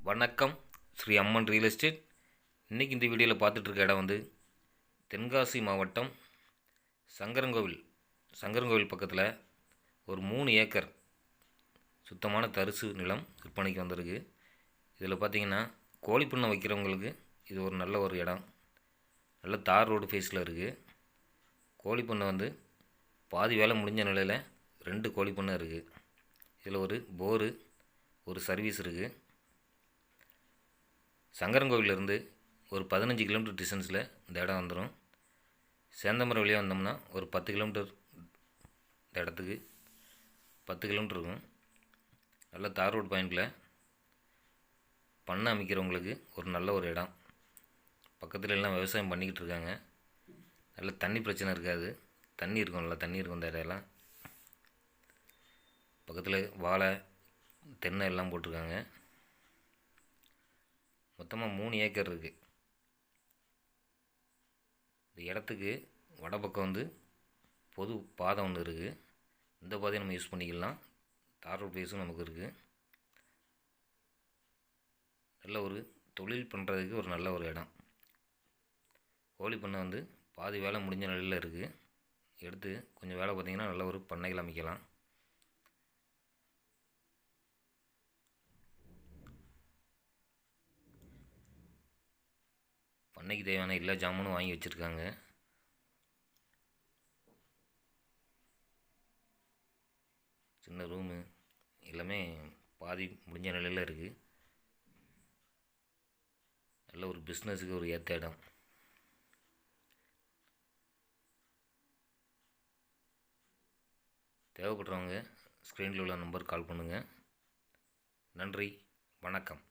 வணக்கம். ஸ்ரீ அம்மன் real estate. இன்றைக்கி இந்த வீடியோவில் பார்த்துட்ருக்க இடம் வந்து தென்காசி மாவட்டம் சங்கரங்கோவில் பக்கத்தில் ஒரு 3 ஏக்கர் சுத்தமான தரிசு நிலம் விற்பனைக்கு வந்திருக்கு. இதில் பார்த்திங்கன்னா கோழிப்பண்ணை வைக்கிறவங்களுக்கு இது ஒரு நல்ல ஒரு இடம். நல்ல தார் ரோடு ஃபேஸில் இருக்குது. கோழிப்பண்ணை வந்து பாதி வேலை முடிஞ்ச நிலையில் 2 கோழிப்பண்ணை இருக்குது. இதில் ஒரு போரு, ஒரு சர்வீஸ் இருக்குது. சங்கரங்கோவிலேருந்து ஒரு 15 கிலோமீட்டர் டிஸ்டன்ஸில் இந்த இடம் வந்துடும். சேந்தமரம் வழியாக வந்தோம்னா ஒரு 10 கிலோமீட்டர், இந்த இடத்துக்கு 10 கிலோமீட்டர் இருக்கும். நல்ல தார் ரோடு பாயிண்டில் பண்ணை அமைக்கிறவங்களுக்கு ஒரு நல்ல ஒரு இடம். பக்கத்தில் எல்லாம் விவசாயம் பண்ணிக்கிட்டு இருக்காங்க. நல்ல தண்ணி பிரச்சனை இருக்காது. தண்ணி இருக்கும், நல்லா தண்ணி இருக்கும். இந்த இடையெல்லாம் பக்கத்தில் வாழை, தென்னை எல்லாம் போட்டிருக்காங்க. மொத்தமாக 3 ஏக்கர் இருக்குது. இந்த இடத்துக்கு வடப்பக்கம் வந்து பொது பாதை ஒன்று இருக்குது. இந்த பாதையை நம்ம யூஸ் பண்ணிக்கலாம். தார் ரோட் பேஸும் நமக்கு இருக்குது. நல்ல ஒரு தொழில் பண்ணுறதுக்கு ஒரு நல்ல ஒரு இடம். கோழி பண்ணை வந்து பாதி வேலை முடிஞ்ச நிலையில் இருக்குது. எடுத்து கொஞ்சம் வேலை பார்த்திங்கன்னா நல்ல ஒரு பண்ணைகள் அமைக்கலாம். பண்ணைக்கு தேவையான எல்லா ஜாமானும் வாங்கி வச்சுருக்காங்க. சின்ன ரூமு எல்லாமே பாதி முடிஞ்ச நிலையில் இருக்குது. நல்ல ஒரு பிஸ்னஸுக்கு ஒரு ஏற்ற இடம். தேவைப்படுறவங்க ஸ்க்ரீனில் உள்ள நம்பர் கால் பண்ணுங்கள். நன்றி, வணக்கம்.